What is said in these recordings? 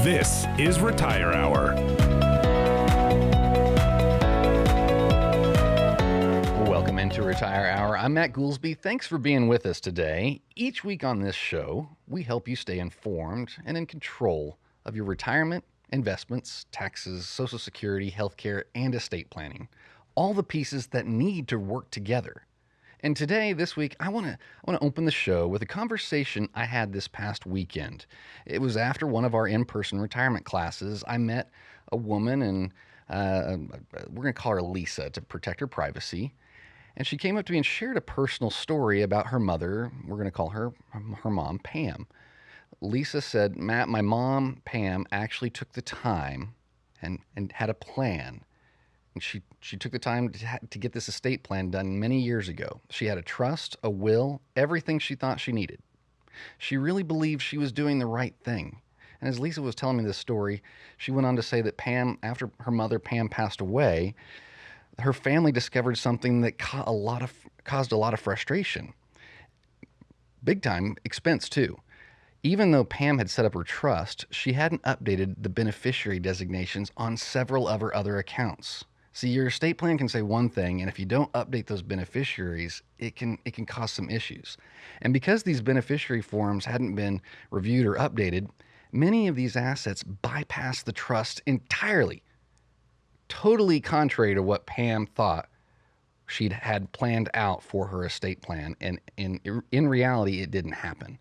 This is Retire Hour. Welcome into Retire Hour. I'm Matt Goolsby. Thanks for being with us today. Each week on this show, we help you stay informed and in control of your retirement, investments, taxes, Social Security, healthcare, and estate planning. All the pieces that need to work together. And today, this week, I want to open the show with a conversation I had this past weekend. It was after one of our in-person retirement classes. I met a woman, and we're going to call her Lisa to protect her privacy. And she came up to me and shared a personal story about her mother. We're going to call her mom, Pam. Lisa said, Matt, my mom, Pam, actually took the time and had a plan. And she took the time to get this estate plan done many years ago. She had a trust, a will, everything she thought she needed. She really believed she was doing the right thing. And as Lisa was telling me this story, she went on to say that Pam, after her mother, Pam, passed away, her family discovered something that caused a lot of frustration. Big time expense, too. Even though Pam had set up her trust, she hadn't updated the beneficiary designations on several of her other accounts. See, your estate plan can say one thing, and if you don't update those beneficiaries, it can cause some issues. And because these beneficiary forms hadn't been reviewed or updated, many of these assets bypass the trust entirely, totally contrary to what Pam thought she'd had planned out for her estate plan, and in reality, it didn't happen.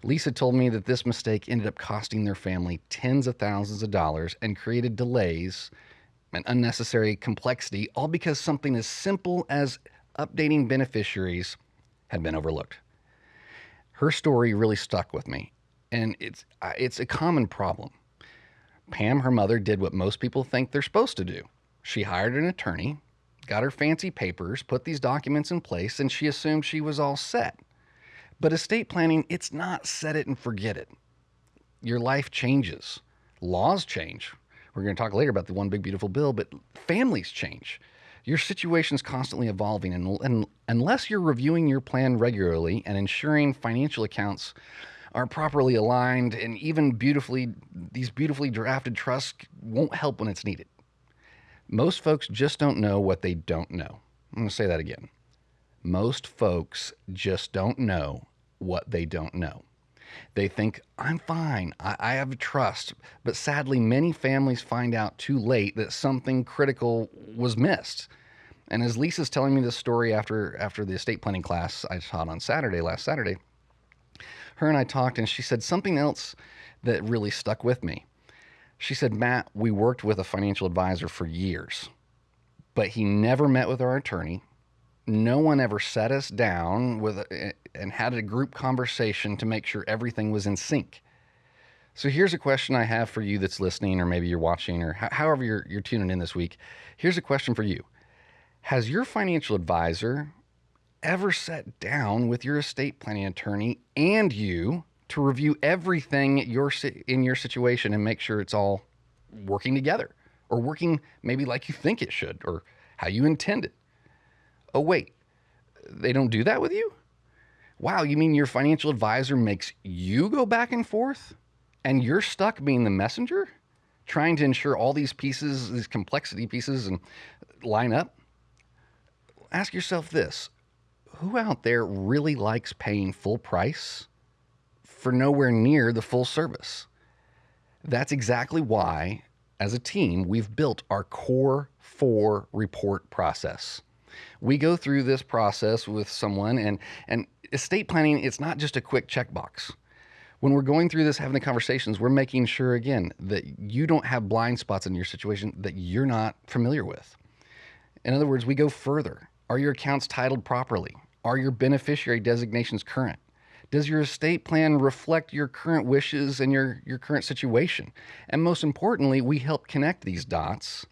Lisa told me that this mistake ended up costing their family tens of thousands of dollars and created delays and unnecessary complexity, all because something as simple as updating beneficiaries had been overlooked. Her story really stuck with me, and it's a common problem. Pam, her mother, did what most people think they're supposed to do. She hired an attorney, got her fancy papers, put these documents in place, and she assumed she was all set. But estate planning, it's not set it and forget it. Your life changes. Laws change. We're going to talk later about the one big beautiful bill, but families change. Your situation's constantly evolving, and unless you're reviewing your plan regularly and ensuring financial accounts are properly aligned, and even these beautifully drafted trusts won't help when it's needed. Most folks just don't know what they don't know. I'm going to say that again. Most folks just don't know what they don't know. They think, I'm fine, I have a trust, but sadly, many families find out too late that something critical was missed. And as Lisa's telling me this story after the estate planning class I taught on last Saturday, her and I talked, and she said something else that really stuck with me. She said, Matt, we worked with a financial advisor for years, but he never met with our attorney. No one ever sat us down and had a group conversation to make sure everything was in sync. So here's a question I have for you that's listening, or maybe you're watching, or however you're tuning in this week. Here's a question for you. Has your financial advisor ever sat down with your estate planning attorney and you to review everything in your situation and make sure it's all working together, or working maybe like you think it should, or how you intended? Oh, wait, they don't do that with you? Wow, you mean your financial advisor makes you go back and forth and you're stuck being the messenger, trying to ensure all these pieces, these complexity pieces, and line up? Ask yourself this. Who out there really likes paying full price for nowhere near the full service? That's exactly why, as a team, we've built our Core 4 report process. We go through this process with someone, and estate planning, it's not just a quick checkbox. When we're going through this, having the conversations, we're making sure, again, that you don't have blind spots in your situation that you're not familiar with. In other words, we go further. Are your accounts titled properly? Are your beneficiary designations current? Does your estate plan reflect your current wishes and your current situation? And most importantly, we help connect these dots.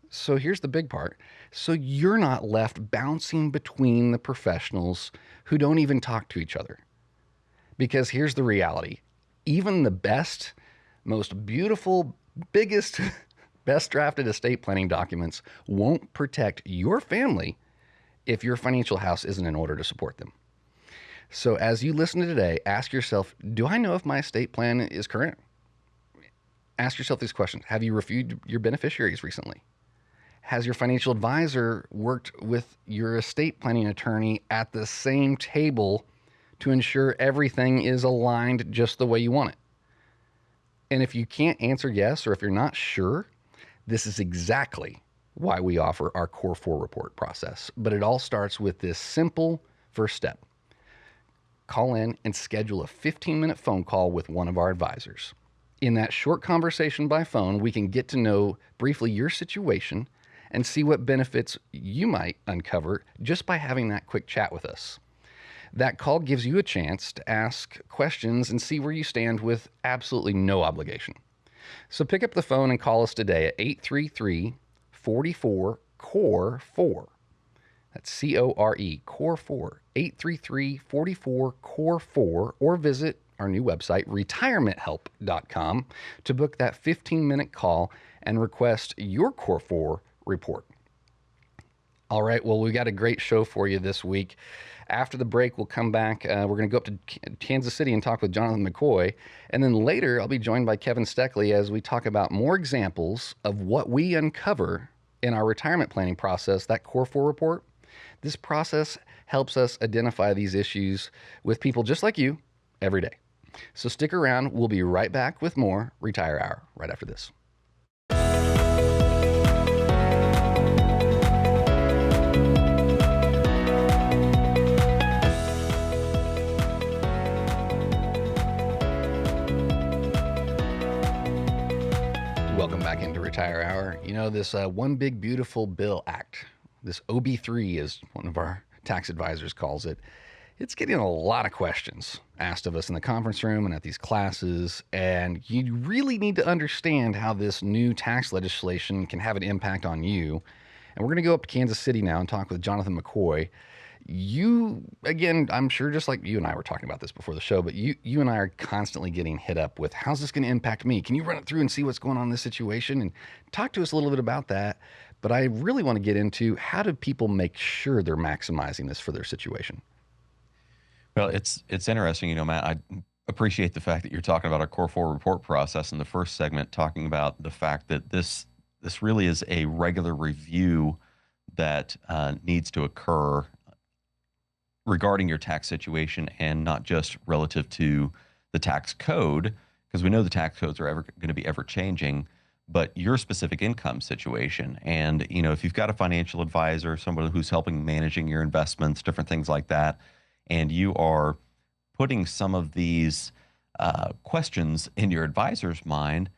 So here's the big part. So you're not left bouncing between the professionals who don't even talk to each other. Because here's the reality. Even the best, most beautiful, biggest, best drafted estate planning documents won't protect your family if your financial house isn't in order to support them. So as you listen to today, ask yourself, do I know if my estate plan is current? Ask yourself these questions. Have you reviewed your beneficiaries recently? Has your financial advisor worked with your estate planning attorney at the same table to ensure everything is aligned just the way you want it? And if you can't answer yes, or if you're not sure, this is exactly why we offer our Core 4 report process. But it all starts with this simple first step. Call in and schedule a 15-minute phone call with one of our advisors. In that short conversation by phone, we can get to know briefly your situation and see what benefits you might uncover just by having that quick chat with us. That call gives you a chance to ask questions and see where you stand with absolutely no obligation. So pick up the phone and call us today at 833-44-CORE4. That's C-O-R-E, Core 4, 833-44-CORE4, or visit our new website, retirementhelp.com, to book that 15-minute call and request your Core 4 report. All right, well, we got a great show for you this week. After the break, we'll come back. We're going to go up to Kansas City and talk with Jonathan McCoy. And then later, I'll be joined by Kevin Steckley as we talk about more examples of what we uncover in our retirement planning process, that Core 4 report. This process helps us identify these issues with people just like you every day. So stick around. We'll be right back with more Retire Hour right after this. Welcome back into Retire Hour. You know, this One Big Beautiful Bill Act, this OB3 as one of our tax advisors calls it, it's getting a lot of questions asked of us in the conference room and at these classes, and you really need to understand how this new tax legislation can have an impact on you. And we're going to go up to Kansas City now and talk with Jonathan McCoy. You, again, I'm sure just like you and I were talking about this before the show, but you and I are constantly getting hit up with, how's this going to impact me? Can you run it through and see what's going on in this situation? And talk to us a little bit about that. But I really want to get into, how do people make sure they're maximizing this for their situation? Well, it's interesting, you know, Matt. I appreciate the fact that you're talking about our Core 4 report process in the first segment, talking about the fact that this really is a regular review that needs to occur regarding your tax situation, and not just relative to the tax code, because we know the tax codes are ever going to be ever changing, but your specific income situation. And, you know, if you've got a financial advisor, somebody who's helping managing your investments, different things like that, and you are putting some of these questions in your advisor's mind,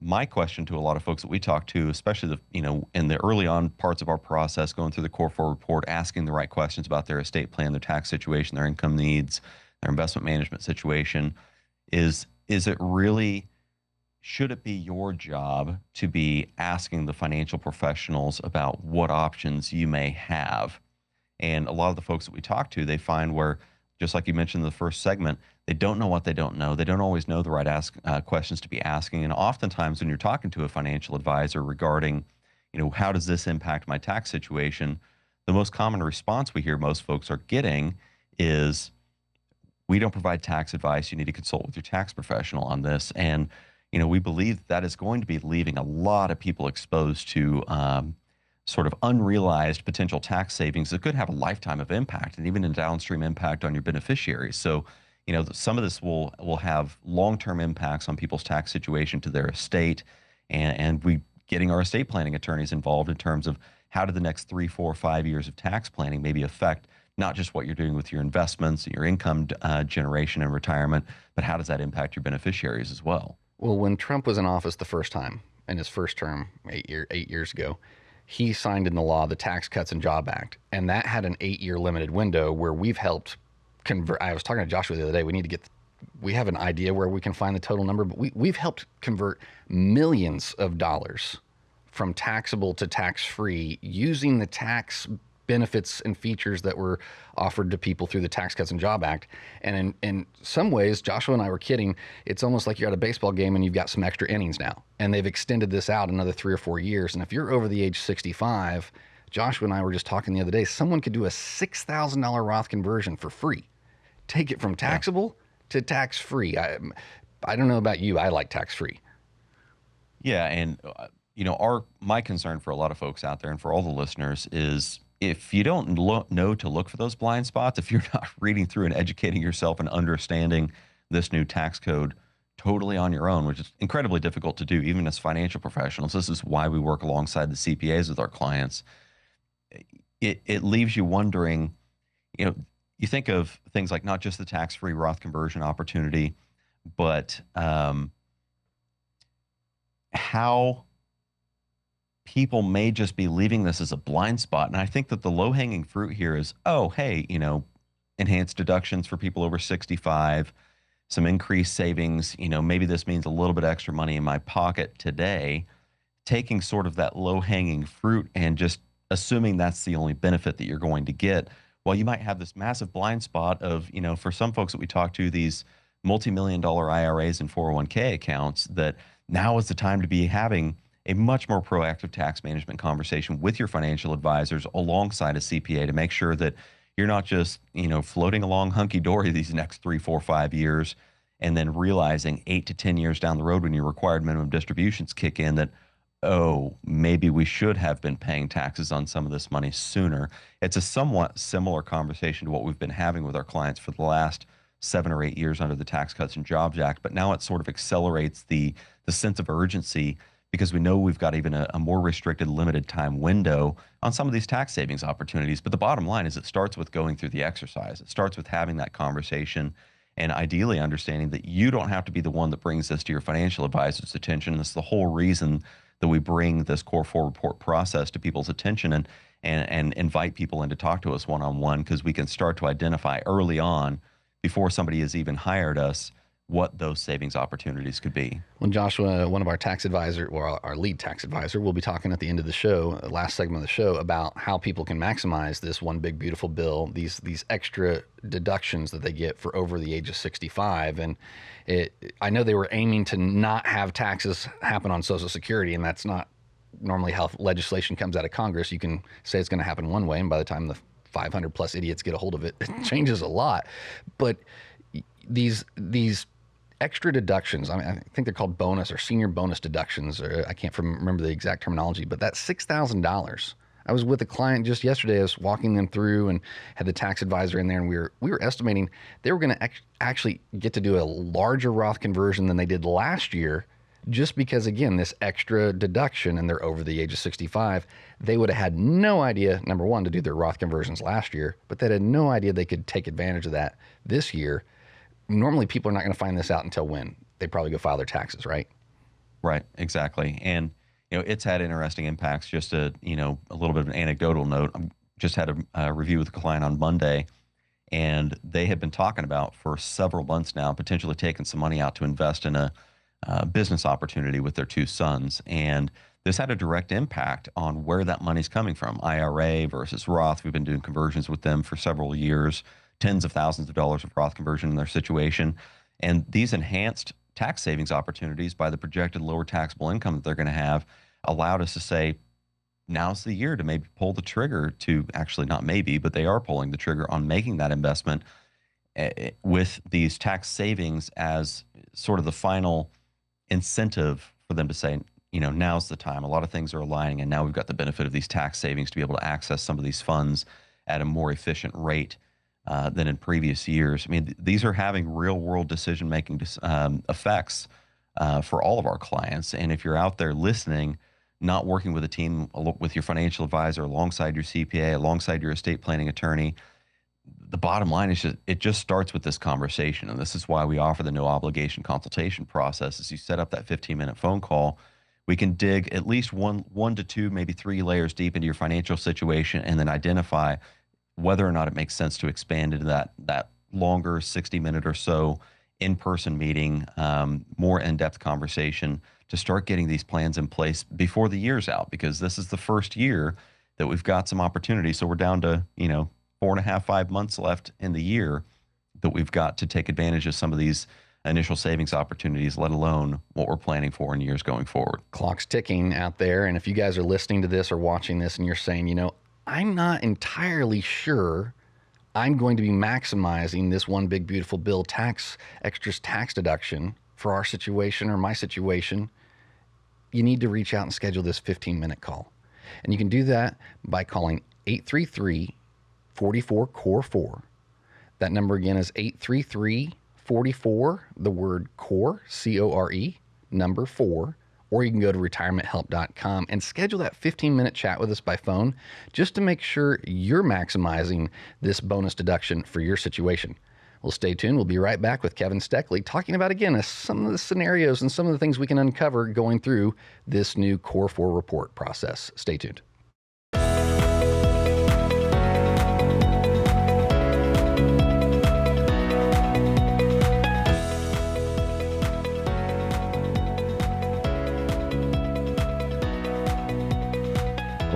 my question to a lot of folks that we talk to, especially in the early on parts of our process, going through the Core 4 report, asking the right questions about their estate plan, their tax situation, their income needs, their investment management situation, is it really, should it be your job to be asking the financial professionals about what options you may have? And a lot of the folks that we talk to, they find where, just like you mentioned in the first segment, they don't know what they don't know. They don't always know the right questions to be asking. And oftentimes when you're talking to a financial advisor regarding, you know, how does this impact my tax situation, the most common response we hear most folks are getting is, we don't provide tax advice. You need to consult with your tax professional on this. And, you know, we believe that is going to be leaving a lot of people exposed to sort of unrealized potential tax savings that could have a lifetime of impact, and even a downstream impact on your beneficiaries. So, you know, some of this will have long-term impacts on people's tax situation to their estate, and we getting our estate planning attorneys involved in terms of how do the next 3, 4, 5 years of tax planning maybe affect not just what you're doing with your investments, your income generation and retirement, but how does that impact your beneficiaries as well? Well, when Trump was in office the first time, in his first term, 8 years ago, he signed in the law the Tax Cuts and Job Act, and that had an 8-year limited window where we've helped convert. I was talking to Joshua the other day. We have an idea where we can find the total number, but we've helped convert millions of dollars from taxable to tax-free using the tax benefits and features that were offered to people through the Tax Cuts and Job Act. And in some ways, Joshua and I were kidding, it's almost like you're at a baseball game and you've got some extra innings now. And they've extended this out another 3 or 4 years. And if you're over the age 65, Joshua and I were just talking the other day, someone could do a $6,000 Roth conversion for free. Take it from taxable to tax-free. I don't know about you, I like tax-free. Yeah, and my concern for a lot of folks out there and for all the listeners is if you don't know to look for those blind spots, if you're not reading through and educating yourself and understanding this new tax code totally on your own, which is incredibly difficult to do, even as financial professionals. This is why we work alongside the CPAs with our clients. It leaves you wondering, you think of things like not just the tax-free Roth conversion opportunity, but how people may just be leaving this as a blind spot. And I think that the low-hanging fruit here is, oh, hey, enhanced deductions for people over 65, some increased savings. Maybe this means a little bit extra money in my pocket today. Taking sort of that low-hanging fruit and just assuming that's the only benefit that you're going to get. Well, you might have this massive blind spot of, for some folks that we talk to, these multi-million-dollar IRAs and 401k accounts, that now is the time to be having a much more proactive tax management conversation with your financial advisors alongside a CPA to make sure that you're not just, floating along hunky-dory these next 3, 4, 5 years and then realizing 8 to 10 years down the road when your required minimum distributions kick in that, oh, maybe we should have been paying taxes on some of this money sooner. It's a somewhat similar conversation to what we've been having with our clients for the last 7 or 8 years under the Tax Cuts and Jobs Act, but now it sort of accelerates the sense of urgency because we know we've got even a more restricted limited time window on some of these tax savings opportunities. But the bottom line is it starts with going through the exercise. It starts with having that conversation and ideally understanding that you don't have to be the one that brings this to your financial advisor's attention. That's the whole reason that we bring this Core 4 report process to people's attention and invite people in to talk to us one-on-one, because we can start to identify early on, before somebody has even hired us, what those savings opportunities could be. Well, Joshua, one of our tax advisor, or our lead tax advisor, will be talking at the end of the show, last segment of the show, about how people can maximize this one big beautiful bill, these extra deductions that they get for over the age of 65. And I know they were aiming to not have taxes happen on Social Security, and that's not normally how legislation comes out of Congress. You can say it's going to happen one way, and by the time the 500 plus idiots get a hold of it, it changes a lot. But these extra deductions, I think they're called bonus or senior bonus deductions, or I can't remember the exact terminology, but that's $6,000. I was with a client just yesterday. I was walking them through and had the tax advisor in there, and we were estimating they were going to actually get to do a larger Roth conversion than they did last year, just because, again, this extra deduction, and they're over the age of 65. They would have had no idea, number one, to do their Roth conversions last year, but they had no idea they could take advantage of that this year. Normally, people are not going to find this out until when? They probably go file their taxes, right? Right, exactly. And, it's had interesting impacts. Just a little bit of an anecdotal note. I just had a review with a client on Monday, and they had been talking about for several months now, potentially taking some money out to invest in a business opportunity with their 2 sons. And this had a direct impact on where that money's coming from, IRA versus Roth. We've been doing conversions with them for several years, tens of thousands of dollars of Roth conversion in their situation. And these enhanced tax savings opportunities by the projected lower taxable income that they're going to have allowed us to say, now's the year to maybe pull the trigger to, actually not maybe, but they are pulling the trigger on making that investment with these tax savings as sort of the final incentive for them to say, now's the time. A lot of things are aligning, and now we've got the benefit of these tax savings to be able to access some of these funds at a more efficient rate than in previous years. I mean, these are having real-world decision-making effects for all of our clients. And if you're out there listening, not working with a team, with your financial advisor, alongside your CPA, alongside your estate planning attorney, the bottom line is it just starts with this conversation. And this is why we offer the no obligation consultation process. As you set up that 15-minute phone call, we can dig at least one to 2, maybe 3 layers deep into your financial situation, and then identify whether or not it makes sense to expand into that longer 60-minute or so in-person meeting, more in-depth conversation to start getting these plans in place before the year's out, because this is the first year that we've got some opportunities. So we're down to, 4.5, 5 months left in the year that we've got to take advantage of some of these initial savings opportunities, let alone what we're planning for in years going forward. Clock's ticking out there. And if you guys are listening to this or watching this and you're saying, I'm not entirely sure I'm going to be maximizing this one big beautiful bill extras tax deduction for our situation or my situation, you need to reach out and schedule this 15-minute call. And you can do that by calling 833-44-CORE4. That number again is 833-44, the word CORE, C-O-R-E, number 4. Or you can go to retirementhelp.com and schedule that 15-minute chat with us by phone just to make sure you're maximizing this bonus deduction for your situation. Well, stay tuned. We'll be right back with Kevin Steckley talking about, again, some of the scenarios and some of the things we can uncover going through this new Core 4 report process. Stay tuned.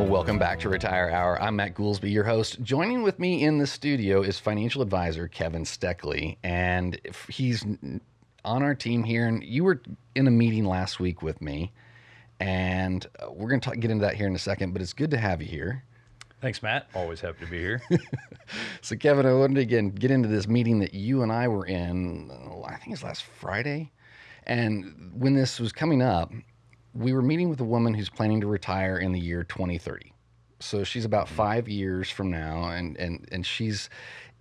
Welcome back to Retire Hour. I'm Matt Goolsby, your host. Joining with me in the studio is financial advisor Kevin Steckley, and he's on our team here. And you were in a meeting last week with me, and we're going to get into that here in a second, but it's good to have you here. Thanks, Matt. Always happy to be here. So, Kevin, I wanted to again get into this meeting that you and I were in, I think it was last Friday. And when this was coming up, we were meeting with a woman who's planning to retire in the year 2030. So she's about 5 years from now, and she's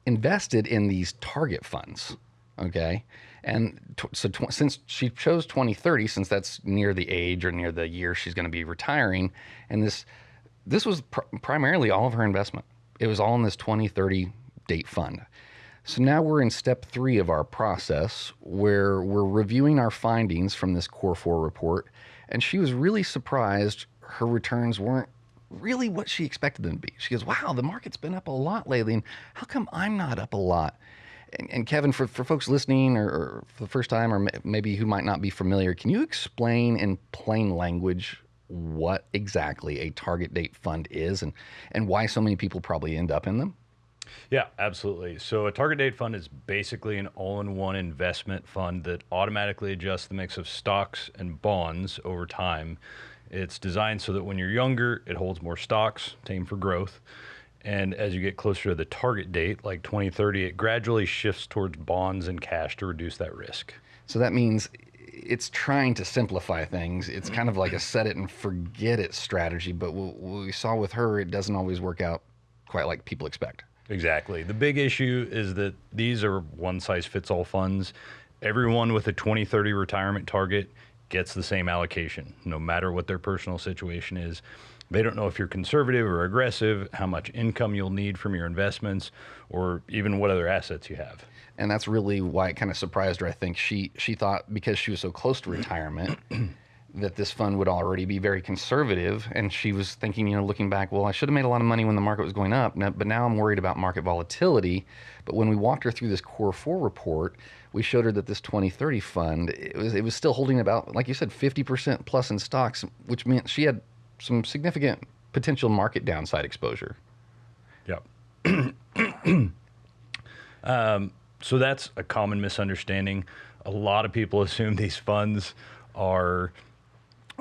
invested in these target funds, okay? And since she chose 2030, since that's near the age or near the year she's going to be retiring, and this was primarily all of her investment. It was all in this 2030 date fund. So now we're in step 3 of our process where we're reviewing our findings from this Core 4 report, and she was really surprised her returns weren't really what she expected them to be. She goes, wow, the market's been up a lot lately, and how come I'm not up a lot? And Kevin, for folks listening or for the first time, or maybe who might not be familiar, can you explain in plain language what exactly a target date fund is and why so many people probably end up in them? Yeah, absolutely. So a target date fund is basically an all-in-one investment fund that automatically adjusts the mix of stocks and bonds over time. It's designed so that when you're younger, it holds more stocks to aim for growth. And as you get closer to the target date, like 2030, it gradually shifts towards bonds and cash to reduce that risk. So that means it's trying to simplify things. It's kind of like a set it and forget it strategy. But what we saw with her, it doesn't always work out quite like people expect. Exactly. The big issue is that these are one-size-fits-all funds. Everyone with a 2030 retirement target gets the same allocation, no matter what their personal situation is. They don't know if you're conservative or aggressive, how much income you'll need from your investments, or even what other assets you have. And that's really why it kind of surprised her. I think she thought because she was so close to retirement that this fund would already be very conservative. And she was thinking, looking back, well, I should have made a lot of money when the market was going up, but now I'm worried about market volatility. But when we walked her through this Core 4 report, we showed her that this 2030 fund, it was still holding about, like you said, 50% plus in stocks, which meant she had some significant potential market downside exposure. Yep. So that's a common misunderstanding. A lot of people assume these funds are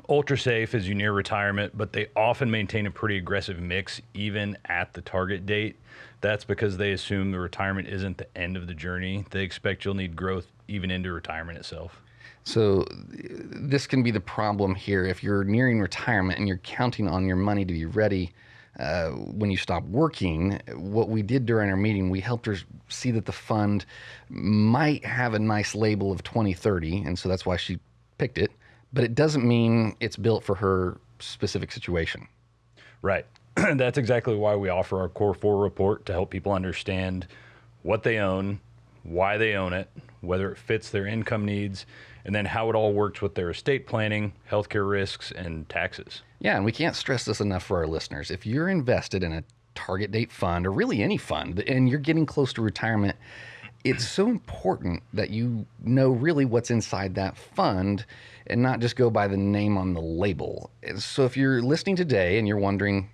ultra safe as you near retirement, but they often maintain a pretty aggressive mix even at the target date. That's because they assume the retirement isn't the end of the journey. They expect you'll need growth even into retirement itself. So this can be the problem here. If you're nearing retirement and you're counting on your money to be ready when you stop working, what we did during our meeting, we helped her see that the fund might have a nice label of 2030, and so that's why she picked it. But it doesn't mean it's built for her specific situation. Right. That's exactly why we offer our Core 4 report, to help people understand what they own, why they own it, whether it fits their income needs, and then how it all works with their estate planning, healthcare risks, and taxes. Yeah, and we can't stress this enough for our listeners. If you're invested in a target date fund, or really any fund, and you're getting close to retirement, it's so important that you know really what's inside that fund and not just go by the name on the label. So if you're listening today and you're wondering,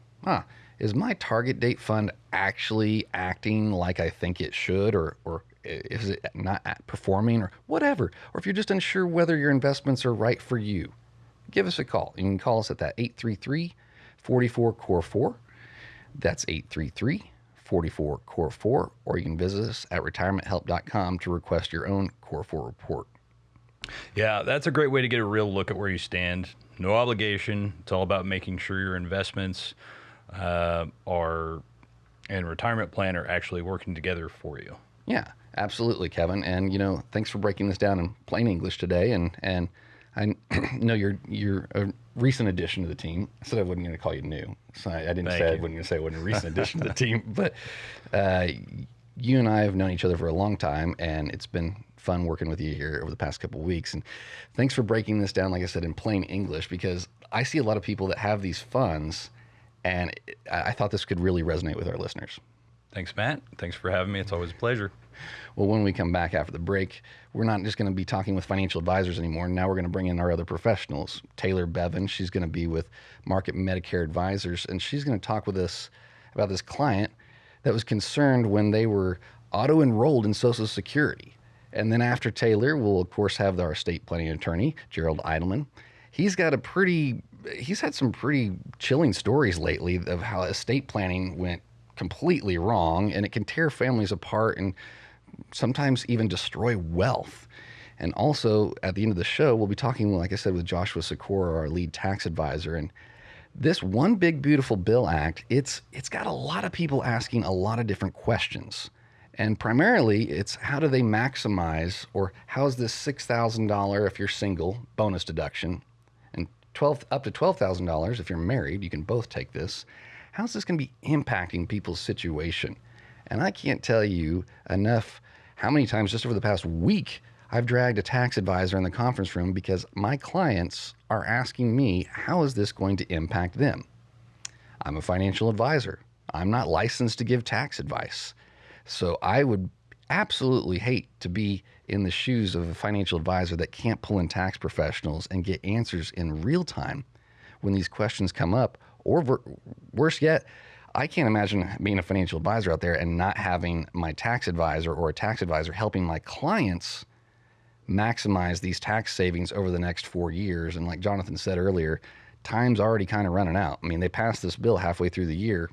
is my target date fund actually acting like I think it should, or is it not performing, or whatever? Or if you're just unsure whether your investments are right for you, give us a call. You can call us at that 833-44-CORE4. That's 833-44-CORE4, or you can visit us at retirementhelp.com to request your own Core 4 report. Yeah, that's a great way to get a real look at where you stand. No obligation. It's all about making sure your investments are and retirement plan are actually working together for you. Yeah, absolutely, Kevin. And thanks for breaking this down in plain English today. And I know you're a recent addition to the team. I said I wasn't going to call you new, so I didn't Thank say I you. wasn't going to say I wasn't a recent addition to the team. But you and I have known each other for a long time, and it's been fun working with you here over the past couple of weeks. And thanks for breaking this down, like I said, in plain English, because I see a lot of people that have these funds, and I thought this could really resonate with our listeners. Thanks, Matt. Thanks for having me. It's always a pleasure. Well, when we come back after the break, we're not just going to be talking with financial advisors anymore. Now we're going to bring in our other professionals. Taylor Bevan, she's going to be with Market Medicare Advisors, and she's going to talk with us about this client that was concerned when they were auto-enrolled in Social Security. And then after Taylor, we'll of course have our estate planning attorney, Gerald Eidelman. He's had some pretty chilling stories lately of how estate planning went completely wrong, and it can tear families apart and sometimes even destroy wealth. And also at the end of the show, we'll be talking, like I said, with Joshua Sikora, our lead tax advisor. And this One Big Beautiful Bill Act, it's got a lot of people asking a lot of different questions. And primarily, it's how do they maximize, or how's this $6,000 if you're single bonus deduction, and up to $12,000 if you're married, you can both take this. How's this going to be impacting people's situation? And I can't tell you enough how many times just over the past week I've dragged a tax advisor in the conference room because my clients are asking me, how is this going to impact them? I'm a financial advisor. I'm not licensed to give tax advice. So I would absolutely hate to be in the shoes of a financial advisor that can't pull in tax professionals and get answers in real time when these questions come up. Or worse yet, I can't imagine being a financial advisor out there and not having my tax advisor or a tax advisor helping my clients maximize these tax savings over the next 4 years. And like Jonathan said earlier, time's already kind of running out. I mean, they passed this bill halfway through the year.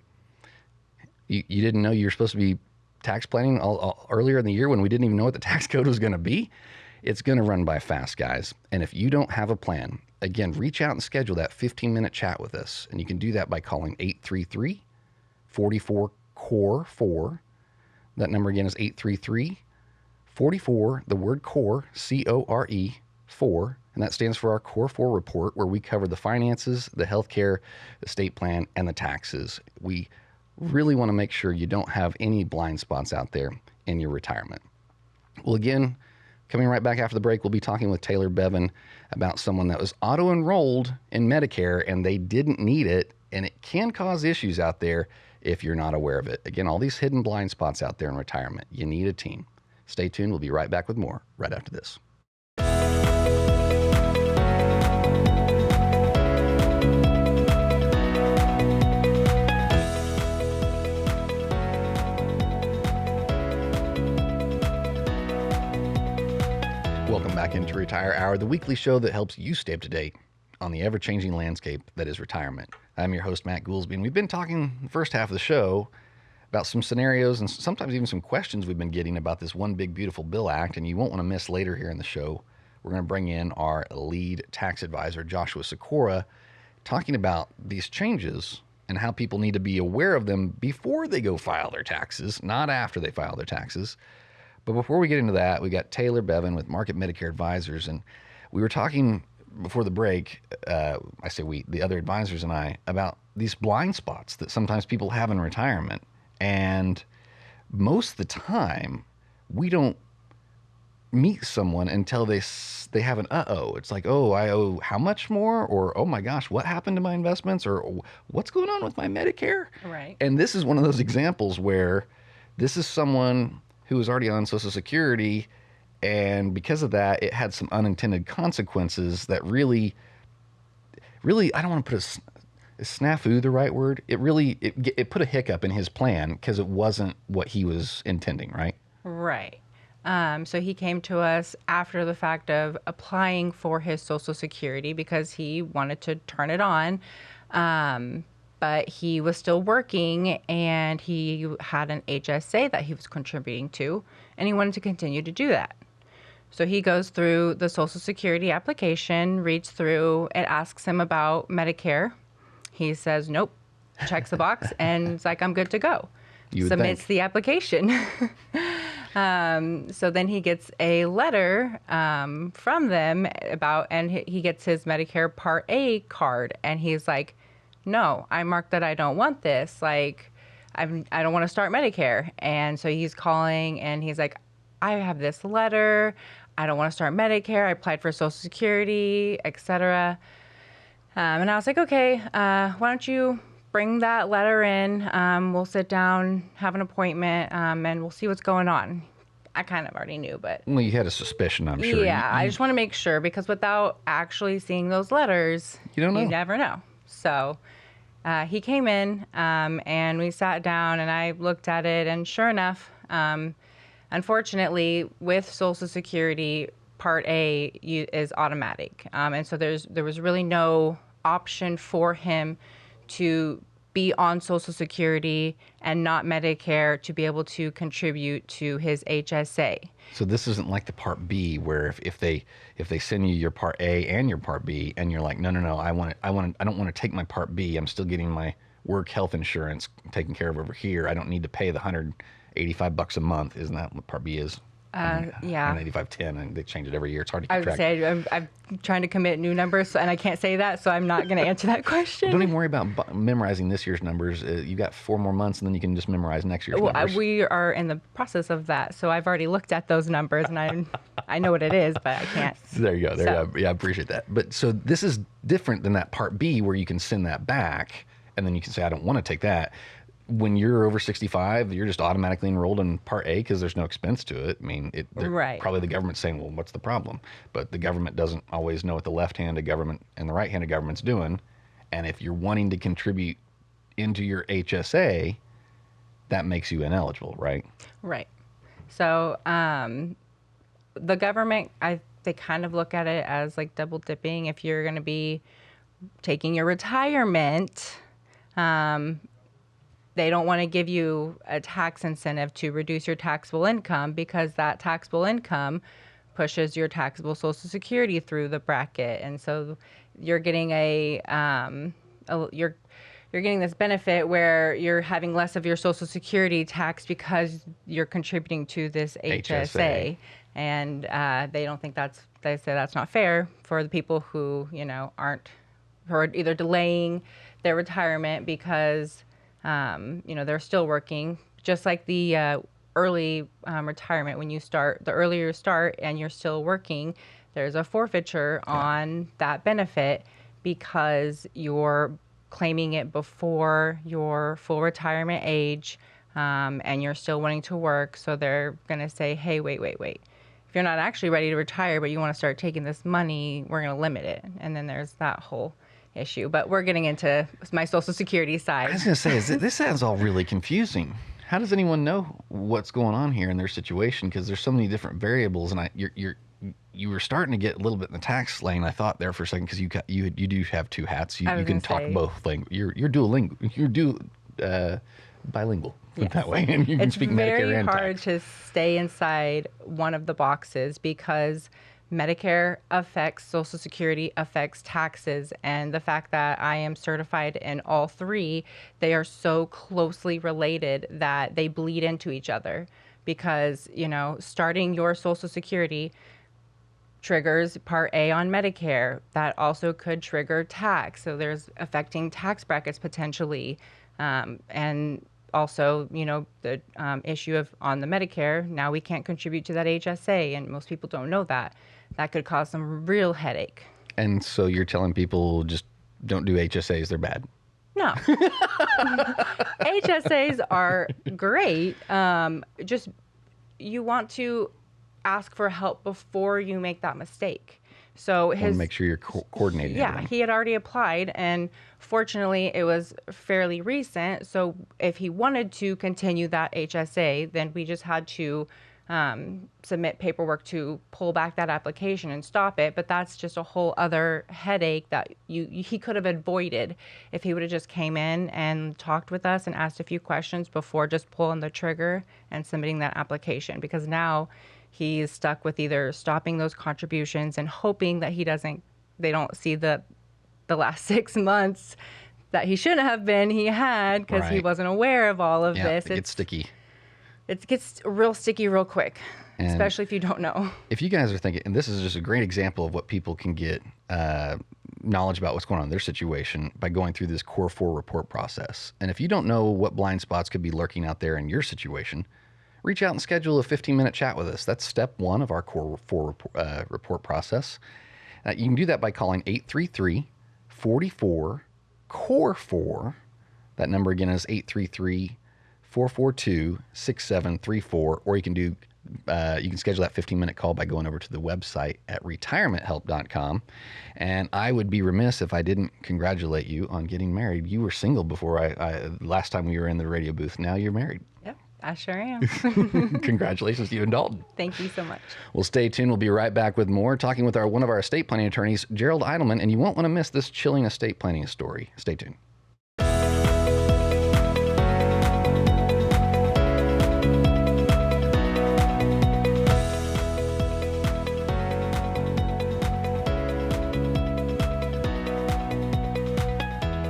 You didn't know you were supposed to be tax planning all earlier in the year when we didn't even know what the tax code was going to be? It's going to run by fast, guys. And if you don't have a plan, again, reach out and schedule that 15-minute chat with us. And you can do that by calling 833-44-CORE4. That number again is 833-44, the word CORE, C-O-R-E, 4. And that stands for our Core 4 report, where we cover the finances, the healthcare, the estate plan, and the taxes. We really want to make sure you don't have any blind spots out there in your retirement. Well, again, coming right back after the break, we'll be talking with Taylor Bevan about someone that was auto-enrolled in Medicare and they didn't need it, and it can cause issues out there if you're not aware of it. Again, all these hidden blind spots out there in retirement. You need a team. Stay tuned. We'll be right back with more right after this. Welcome back into Retire Hour, the weekly show that helps you stay up to date on the ever-changing landscape that is retirement. I'm your host, Matt Goolsby, and we've been talking the first half of the show about some scenarios and sometimes even some questions we've been getting about this One Big Beautiful Bill Act, and you won't want to miss later here in the show. We're going to bring in our lead tax advisor, Joshua Sikora, talking about these changes and how people need to be aware of them before they go file their taxes, not after they file their taxes. But before we get into that, we got Taylor Bevan with Market Medicare Advisors, and we were talking before the break, I say we, the other advisors and I, about these blind spots that sometimes people have in retirement. And most of the time, we don't meet someone until they have an uh-oh. It's like, oh, I owe how much more? Or, oh my gosh, what happened to my investments? Or what's going on with my Medicare? Right. And this is one of those examples where this is someone who was already on Social Security, and because of that, it had some unintended consequences that really, I don't want to put is snafu the right word? It put a hiccup in his plan because it wasn't what he was intending, right? Right. So he came to us after the fact of applying for his Social Security because he wanted to turn it on. But he was still working and he had an HSA that he was contributing to, and he wanted to continue to do that. So he goes through the Social Security application, reads through, it asks him about Medicare. He says, nope, checks the box, and it's like, I'm good to go. You would Submits think. the application. So then he gets a letter from them about, and he gets his Medicare Part A card, and he's like, no, I marked that I don't want this. Like, I don't want to start Medicare. And so he's calling, and he's like, I have this letter. I don't want to start Medicare. I applied for Social Security, etc. And I was like, okay, why don't you bring that letter in? We'll sit down, have an appointment, and we'll see what's going on. I kind of already knew, but Well, you had a suspicion, I'm sure. yeah, I just want to make sure, because without actually seeing those letters, You don't know. You never know. So he came in, and we sat down, and I looked at it, and sure enough, unfortunately, with Social Security, Part A is automatic, and so there was really no option for him to be on Social Security and not Medicare to be able to contribute to his HSA. So this isn't like the Part B, where if they send you your Part A and your Part B, and you're like, no, I don't want to take my Part B. I'm still getting my work health insurance taken care of over here. I don't need to pay the $185 a month. Isn't that what Part B is? Yeah. 185.10, and they change it every year. It's hard to I keep would track. say I'm trying to commit new numbers, and I can't say that, so I'm not going to answer that question. Don't even worry about memorizing this year's numbers. You got 4 more months, and then you can just memorize next year's Well, numbers. we are in the process of that, so I've already looked at those numbers, and I know what it is, but I can't. There you go. There So- you go. Yeah, I appreciate that. But so this is different than that Part B, where you can send that back, and then you can say, I don't want to take that. When you're over 65, you're just automatically enrolled in Part A because there's no expense to it. I mean, Right. probably the government's saying, well, what's the problem? But the government doesn't always know what the left-handed government and the right-handed government's doing. And if you're wanting to contribute into your HSA, that makes you ineligible, right? Right. So the government, they kind of look at it as like double dipping. If you're going to be taking your retirement, they don't want to give you a tax incentive to reduce your taxable income, because that taxable income pushes your taxable Social Security through the bracket, and so you're getting you're getting this benefit where you're having less of your Social Security tax because you're contributing to this HSA. And they don't think they say that's not fair for the people who who are either delaying their retirement because they're still working, just like the early retirement. When you start, the earlier you start and you're still working, there's a forfeiture on that benefit because you're claiming it before your full retirement age, and you're still wanting to work. So they're going to say, hey, wait. If you're not actually ready to retire, but you want to start taking this money, we're going to limit it. And then there's that whole issue. But we're getting into my Social Security side. I was going to say, this sounds all really confusing. How does anyone know what's going on here in their situation? Because there's so many different variables, and you were starting to get a little bit in the tax lane, I thought, there for a second, because you do have 2 hats. You can talk both things. You're duolingual. You're bilingual that way, and you can speak Medicare and It's very hard tax. to stay inside one of the boxes because Medicare affects Social Security, affects taxes, and the fact that I am certified in all 3, they are so closely related that they bleed into each other. Because, starting your Social Security triggers Part A on Medicare. That also could trigger tax. So there's affecting tax brackets potentially. And also, the issue of on the Medicare, now we can't contribute to that HSA, and most people don't know that. That could cause some real headache. And so you're telling people just don't do HSAs, they're bad. No. HSAs are great. Just you want to ask for help before you make that mistake. So Want to make sure you're coordinating. yeah, everything. he had already applied, and fortunately it was fairly recent. So if he wanted to continue that HSA, then we just had to submit paperwork to pull back that application and stop it. But that's just a whole other headache that he could have avoided if he would have just came in and talked with us and asked a few questions before just pulling the trigger and submitting that application. Because now He's stuck with either stopping those contributions and hoping that they don't see the last 6 months that he shouldn't have been, he had, because he Right. wasn't aware of all of Yeah, this. it gets sticky. It gets real sticky real quick, And especially if you don't know. if you guys are thinking, and this is just a great example of what people can get knowledge about what's going on in their situation by going through this Core 4 report process. And if you don't know what blind spots could be lurking out there in your situation, reach out and schedule a 15-minute chat with us. That's step 1 of our Core 4 report process. You can do that by calling 833-44-CORE4. That number again is 833-442-6734, or you can schedule that 15-minute call by going over to the website at retirementhelp.com. And I would be remiss if I didn't congratulate you on getting married. You were single before last time we were in the radio booth. Now you're married. Yep, I sure am. Congratulations to you and Dalton. Thank you so much. Well, stay tuned. We'll be right back with more, talking with one of our estate planning attorneys, Gerald Eidelman, and you won't want to miss this chilling estate planning story. Stay tuned.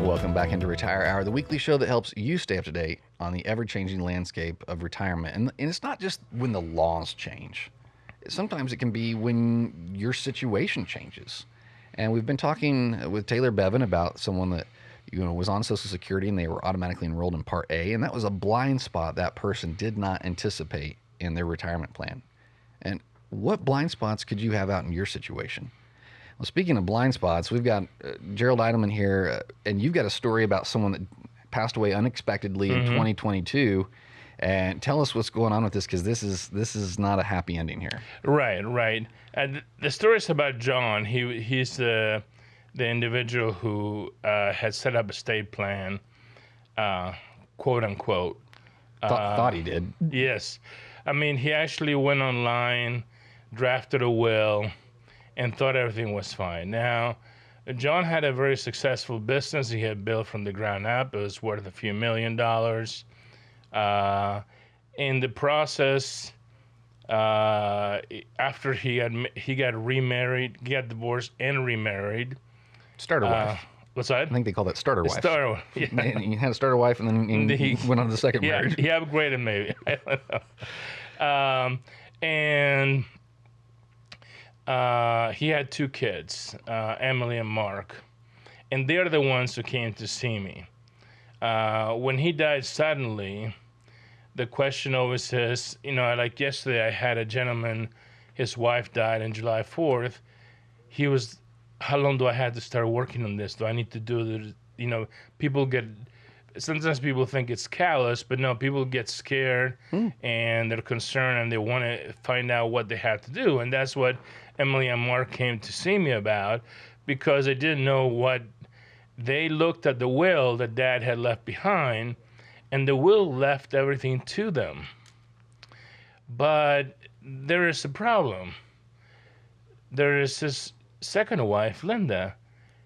Welcome back into Retire Hour, the weekly show that helps you stay up to date on the ever-changing landscape of retirement. And it's not just when the laws change. Sometimes it can be when your situation changes. And we've been talking with Taylor Bevan about someone that was on Social Security and they were automatically enrolled in Part A, and that was a blind spot that person did not anticipate in their retirement plan. And what blind spots could you have out in your situation? Well, speaking of blind spots, we've got Gerald Eidelman here, and you've got a story about someone that passed away unexpectedly in 2022. And tell us what's going on with this, because this is not a happy ending here. Right. The story is about John. He's the individual who had set up a estate plan, quote unquote. Thought he did. Yes. I mean, he actually went online, drafted a will, and thought everything was fine. Now, John had a very successful business. He had built from the ground up. It was worth a few $1 million. In the process, after he got remarried, he got divorced and remarried. Starter wife. What's that? I think they call that starter wife. Starter, yeah. He had a starter wife, and then he went on to the second marriage. He upgraded maybe. I don't know. And he had 2 kids, Emily and Mark, and they're the ones who came to see me. When he died suddenly, the question always is, like yesterday I had a gentleman, his wife died on July 4th. He was, how long do I have to start working on this? Do I need to do the, sometimes people think it's callous, but no, people get scared and they're concerned and they want to find out what they have to do. And that's what Emily and Mark came to see me about, because they didn't know what, they looked at the will that Dad had left behind, and the will left everything to them. But there is a problem. There is his second wife, Linda,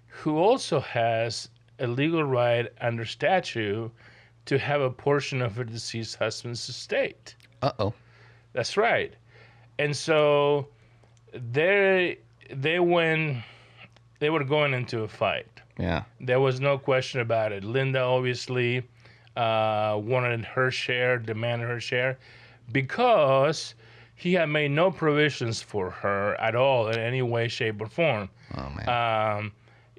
who also has a legal right under statute to have a portion of her deceased husband's estate. Uh-oh. That's right. And so they were going into a fight. Yeah. There was no question about it. Linda obviously wanted her share, demanded her share, because he had made no provisions for her at all in any way, shape, or form. Oh, man.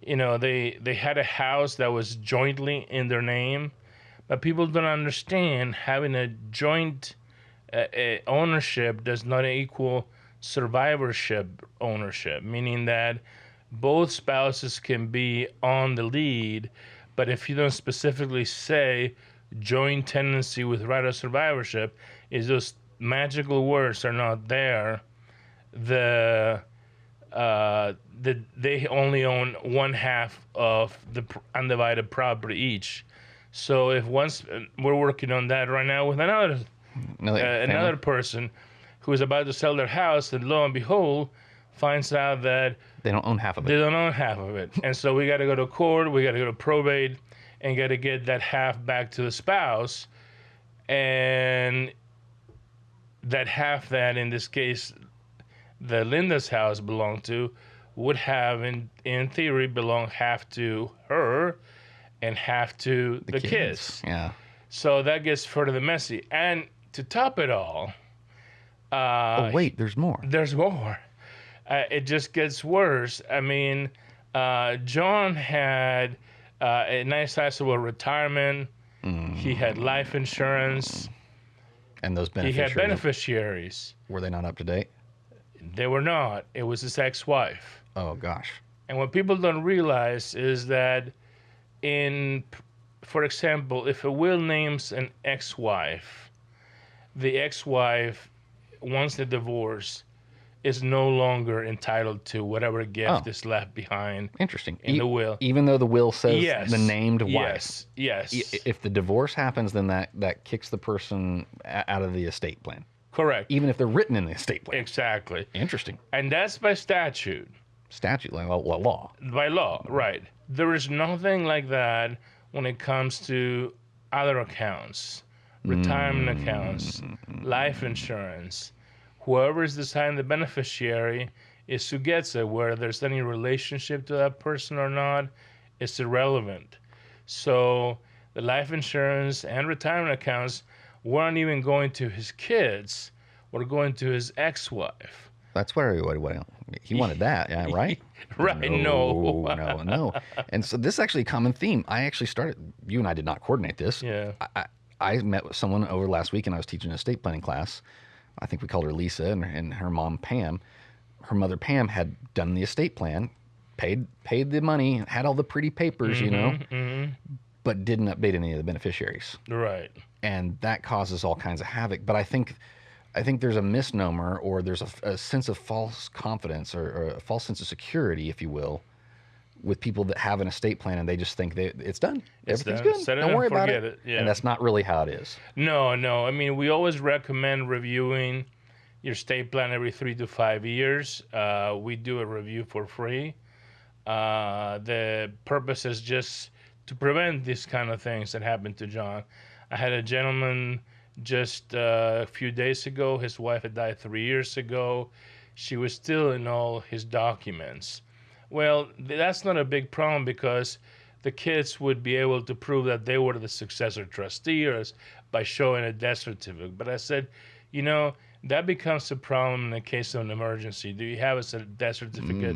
They had a house that was jointly in their name, but people don't understand having a joint ownership does not equal survivorship ownership, meaning that both spouses can be on the lead, but if you don't specifically say joint tenancy with right of survivorship, is those magical words are not there, they only own one half of the undivided property each. So if we're working on that right now with another person who is about to sell their house, and lo and behold, finds out that they don't own half of it. They don't own half of it. And so we got to go to court, we got to go to probate, and got to get that half back to the spouse. And that half that, in this case, the Linda's house belonged to, would have, in theory, belong half to her and half to the kids. Yeah. So that gets further messy. And to top it all, Oh, wait, there's more. there's more. It just gets worse. I mean, John had a nice sizable retirement. He had life insurance. And those He beneficiaries, had beneficiaries. were they not up to date? They were not. It was his ex-wife. Oh, gosh. And what people don't realize is that for example, if a will names an ex-wife, the ex-wife, once the divorce, is no longer entitled to whatever gift is left behind Interesting. in the will. Even though the will says Yes. the named wife. Yes, yes. If the divorce happens, then that kicks the person out of the estate plan, Correct. even if they're written in the estate plan. Exactly. Interesting. And that's by statute, Statute, like law. by law, right. There is nothing like that when it comes to other accounts, retirement accounts, life insurance. Whoever is deciding the beneficiary is who gets it. Whether there's any relationship to that person or not, it's irrelevant. So the life insurance and retirement accounts weren't even going to his kids, were going to his ex-wife. That's what he wanted that, yeah, right? Right, no. No. And so this is actually a common theme. I actually started, you and I did not coordinate this. Yeah. I met with someone over last week, and I was teaching an estate planning class. I think we called her Lisa, and her mom, Pam. Her mother, Pam, had done the estate plan, paid the money, had all the pretty papers, but didn't update any of the beneficiaries. Right. And that causes all kinds of havoc. But I think there's a misnomer, or there's a sense of false confidence, or a false sense of security, if you will, with people that have an estate plan, and they just think it's done. Everything's done. good. Set it Don't and worry about forget it. it. Yeah. And that's not really how it is. No. I mean, we always recommend reviewing your estate plan every 3 to 5 years. We do a review for free. The purpose is just to prevent these kind of things that happened to John. I had a gentleman just a few days ago. His wife had died 3 years ago. She was still in all his documents. Well, that's not a big problem, because the kids would be able to prove that they were the successor trustees by showing a death certificate. But I said, that becomes a problem in the case of an emergency. Do you have a death certificate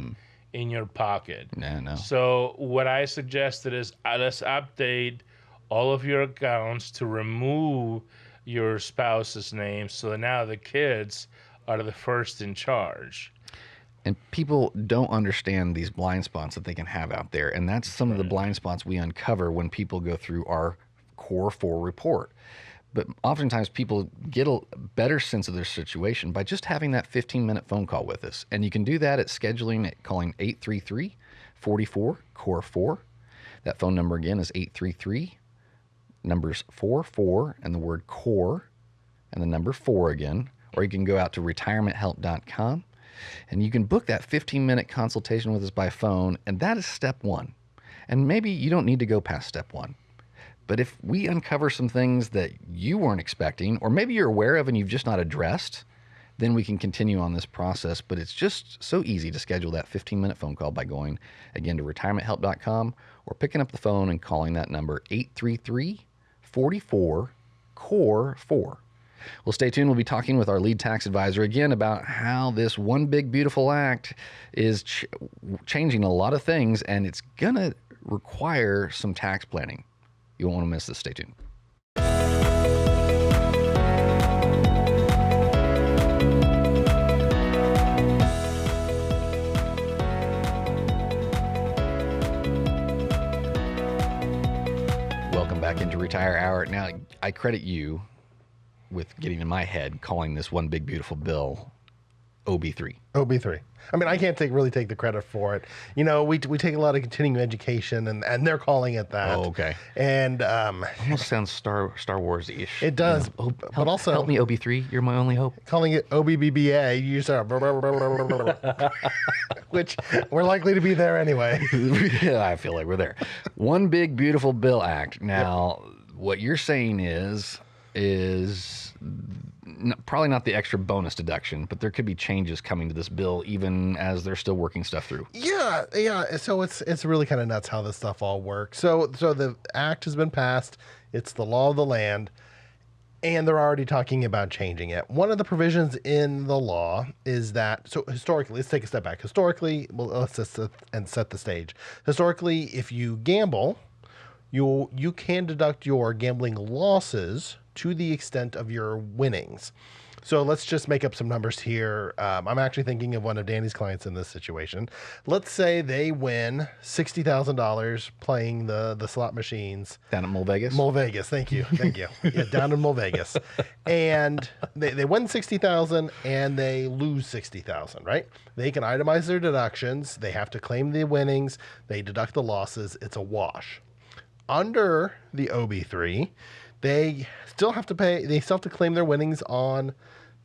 in your pocket? No. So what I suggested is let's update all of your accounts to remove your spouse's name, so that now the kids are the first in charge. And people don't understand these blind spots that they can have out there. And that's some of the blind spots we uncover when people go through our Core 4 report. But oftentimes people get a better sense of their situation by just having that 15-minute phone call with us. And you can do that at scheduling at calling 833-44-CORE4. That phone number again is 833, numbers 44, and the word CORE, and the number 4 again. Or you can go out to retirementhelp.com. And you can book that 15-minute consultation with us by phone, and that is step 1. And maybe you don't need to go past step 1. But if we uncover some things that you weren't expecting, or maybe you're aware of and you've just not addressed, then we can continue on this process. But it's just so easy to schedule that 15-minute phone call by going, again, to retirementhelp.com, or picking up the phone and calling that number, 833-44-CORE4. Well, stay tuned. We'll be talking with our lead tax advisor again about how this one big beautiful act is changing a lot of things, and it's going to require some tax planning. You won't want to miss this. Stay tuned. Welcome back into Retire Hour. Now, I credit you with getting in my head calling this one big beautiful bill OB3. OB3. I mean, I can't really take the credit for it. We take a lot of continuing education, and they're calling it that. Oh, okay. And Almost sounds Star Wars-ish. it does, but also help me OB3. You're my only hope. calling it OBBBA, you start which we're likely to be there anyway. Yeah, I feel like we're there. One big beautiful bill act. Now, what you're saying is probably not the extra bonus deduction, but there could be changes coming to this bill even as they're still working stuff through. Yeah. So it's really kind of nuts how this stuff all works. So the act has been passed. It's the law of the land, and they're already talking about changing it. One of the provisions in the law is that, so historically, let's take a step back. Historically, well, let's just set the stage. Historically, if you gamble, you can deduct your gambling losses to the extent of your winnings. So let's just make up some numbers here. I'm actually thinking of one of Danny's clients in this situation. Let's say they win $60,000 playing the slot machines. Down at Mole Vegas? Mole Vegas, thank you. Yeah, down in Mole Vegas. And they win $60,000 and they lose $60,000, right? They can itemize their deductions. They have to claim the winnings. They deduct the losses. It's a wash. Under the OB3, they still have to pay. They still have to claim their winnings on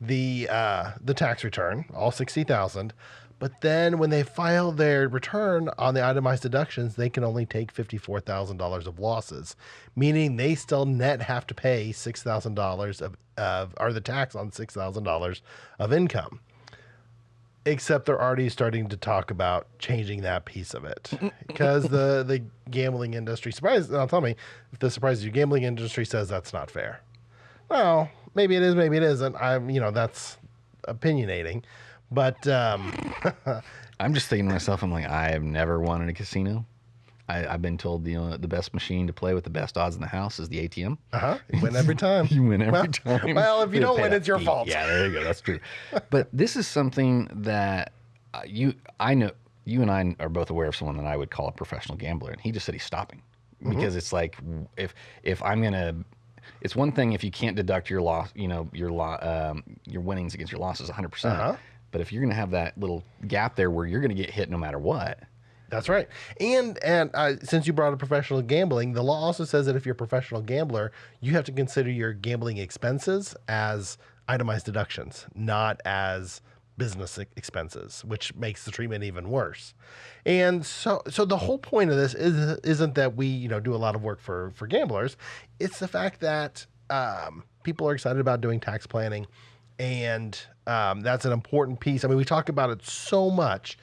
the tax return, all $60,000. But then when they file their return on the itemized deductions, they can only take $54,000 of losses, meaning they still net have to pay $6,000 or the tax on $6,000 of income. Except they're already starting to talk about changing that piece of it because the gambling industry, now tell me if this surprises you, gambling industry says that's not fair. Well, maybe it is, maybe it isn't. That's opinionating, but I'm just thinking to myself, I'm like, I have never won in a casino. I've been told the best machine to play with the best odds in the house is the ATM. You win every time. You win every time. Well, if you don't win, it's your fault. Yeah, there you go. That's true. But this is something that I know you and I are both aware of someone that I would call a professional gambler, and he just said he's stopping because it's like if I'm gonna. It's one thing if you can't deduct your loss, your winnings against your losses 100%. But if you're going to have that little gap there where you're going to get hit no matter what. That's right. And since you brought up professional gambling, the law also says that if you're a professional gambler, you have to consider your gambling expenses as itemized deductions, not as business expenses, which makes the treatment even worse. And so the whole point of this isn't that we do a lot of work for gamblers. It's the fact that people are excited about doing tax planning, and that's an important piece. I mean, we talk about it so much,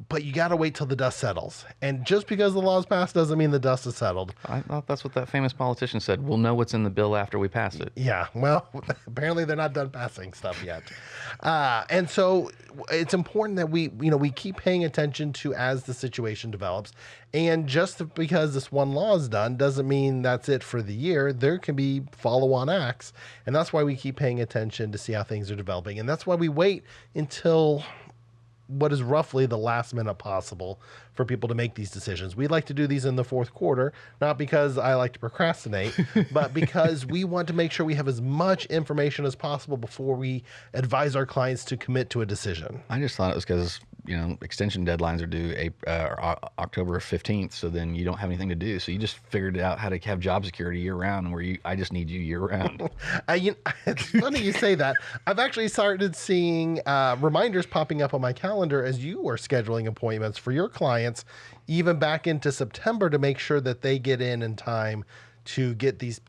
but you got to wait till the dust settles. And just because the law is passed doesn't mean the dust is settled. I thought that's what that famous politician said. We'll know what's in the bill after we pass it. Yeah, well, apparently they're not done passing stuff yet. And so it's important that we keep paying attention to as the situation develops. And just because this one law is done doesn't mean that's it for the year. There can be follow-on acts. And that's why we keep paying attention to see how things are developing. And that's why we wait until what is roughly the last minute possible for people to make these decisions. We'd like to do these in the fourth quarter, not because I like to procrastinate, but because we want to make sure we have as much information as possible before we advise our clients to commit to a decision. I just thought it was because, extension deadlines are due October 15th, so then you don't have anything to do. So you just figured out how to have job security year round, where I just need you year round. It's funny you say that. I've actually started seeing reminders popping up on my calendar as you are scheduling appointments for your clients, even back into September, to make sure that they get in time to get these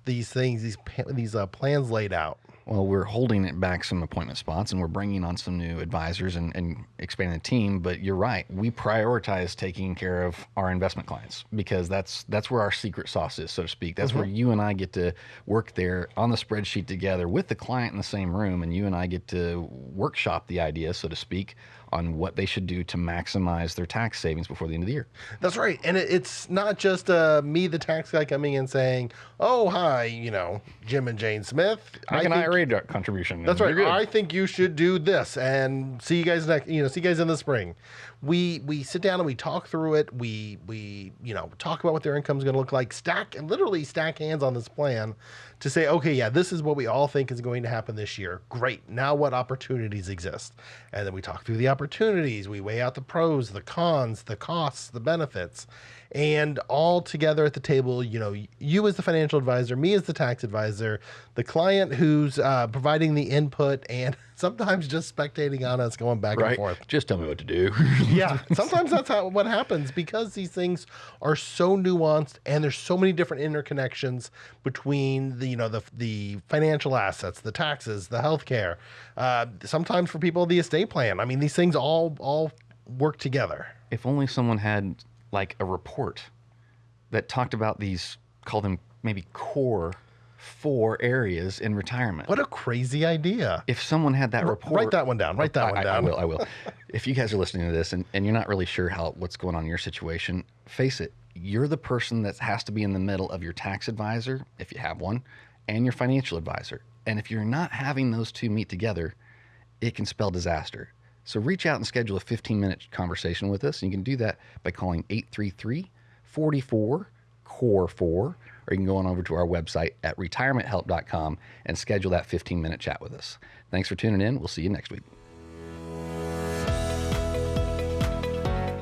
plans laid out. Well, we're holding it back some appointment spots, and we're bringing on some new advisors and expanding the team. But you're right. We prioritize taking care of our investment clients because that's where our secret sauce is, so to speak. That's where you and I get to work there on the spreadsheet together with the client in the same room, and you and I get to workshop the idea, so to speak, on what they should do to maximize their tax savings before the end of the year. That's right. And it's not just me, the tax guy, coming in saying, oh, hi, Jim and Jane Smith. Make an IRA contribution. That's right. I think you should do this, and see you guys next. See you guys in the spring. We sit down and we talk through it. We talk about what their income is going to look like. Literally stack hands on this plan to say, okay, yeah, this is what we all think is going to happen this year. Great. Now what opportunities exist? And then we talk through the opportunities. We weigh out the pros, the cons, the costs, the benefits. And all together at the table, you as the financial advisor, me as the tax advisor, the client who's providing the input, and sometimes just spectating on us going back and forth. Just tell me what to do. Yeah, sometimes that's what happens, because these things are so nuanced and there's so many different interconnections between the financial assets, the taxes, the healthcare. Sometimes for people, the estate plan. I mean, these things all work together. If only someone had like a report that talked about these, call them maybe core 4 areas in retirement. What a crazy idea. If someone had that report. Write that one down. I will. If you guys are listening to this and you're not really sure what's going on in your situation, face it, you're the person that has to be in the middle of your tax advisor, if you have one, and your financial advisor. And if you're not having those two meet together, it can spell disaster. So reach out and schedule a 15-minute conversation with us. And you can do that by calling 833-44-CORE4, or you can go on over to our website at retirementhelp.com and schedule that 15-minute chat with us. Thanks for tuning in. We'll see you next week.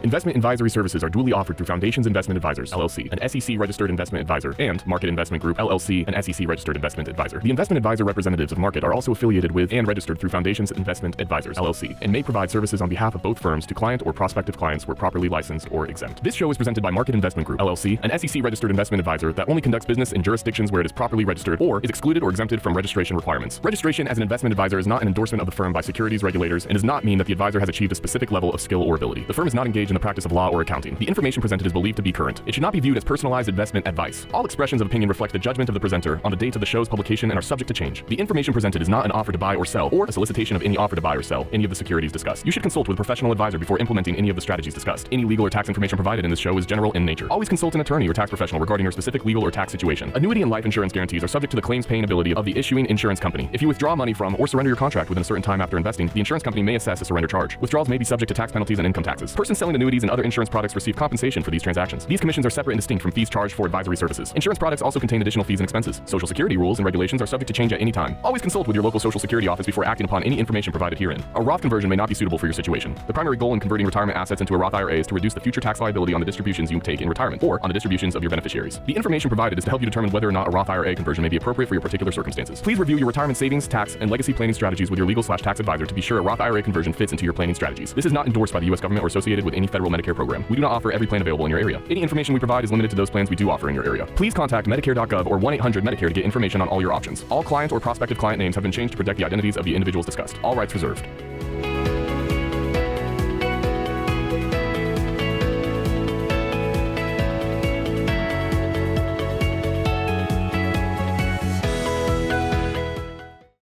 Investment advisory services are duly offered through Foundations Investment Advisors LLC, an SEC-registered investment advisor, and Market Investment Group LLC, an SEC-registered investment advisor. The investment advisor representatives of Market are also affiliated with and registered through Foundations Investment Advisors LLC, and may provide services on behalf of both firms to client or prospective clients where properly licensed or exempt. This show is presented by Market Investment Group LLC, an SEC-registered investment advisor that only conducts business in jurisdictions where it is properly registered or is excluded or exempted from registration requirements. Registration as an investment advisor is not an endorsement of the firm by securities regulators and does not mean that the advisor has achieved a specific level of skill or ability. The firm is not engaged in the practice of law or accounting. The information presented is believed to be current. It should not be viewed as personalized investment advice. All expressions of opinion reflect the judgment of the presenter on the date of the show's publication and are subject to change. The information presented is not an offer to buy or sell, or a solicitation of any offer to buy or sell any of the securities discussed. You should consult with a professional advisor before implementing any of the strategies discussed. Any legal or tax information provided in this show is general in nature. Always consult an attorney or tax professional regarding your specific legal or tax situation. Annuity and life insurance guarantees are subject to the claims paying ability of the issuing insurance company. If you withdraw money from or surrender your contract within a certain time after investing, the insurance company may assess a surrender charge. Withdrawals may be subject to tax penalties and income taxes. Persons selling annuities and other insurance products receive compensation for these transactions. These commissions are separate and distinct from fees charged for advisory services. Insurance products also contain additional fees and expenses. Social Security rules and regulations are subject to change at any time. Always consult with your local Social Security office before acting upon any information provided herein. A Roth conversion may not be suitable for your situation. The primary goal in converting retirement assets into a Roth IRA is to reduce the future tax liability on the distributions you take in retirement or on the distributions of your beneficiaries. The information provided is to help you determine whether or not a Roth IRA conversion may be appropriate for your particular circumstances. Please review your retirement savings, tax, and legacy planning strategies with your legal/tax advisor to be sure a Roth IRA conversion fits into your planning strategies. This is not endorsed by the U.S. government or associated with any federal Medicare program. We do not offer every plan available in your area. Any information we provide is limited to those plans we do offer in your area. Please contact Medicare.gov or 1-800-MEDICARE to get information on all your options. All client or prospective client names have been changed to protect the identities of the individuals discussed. All rights reserved.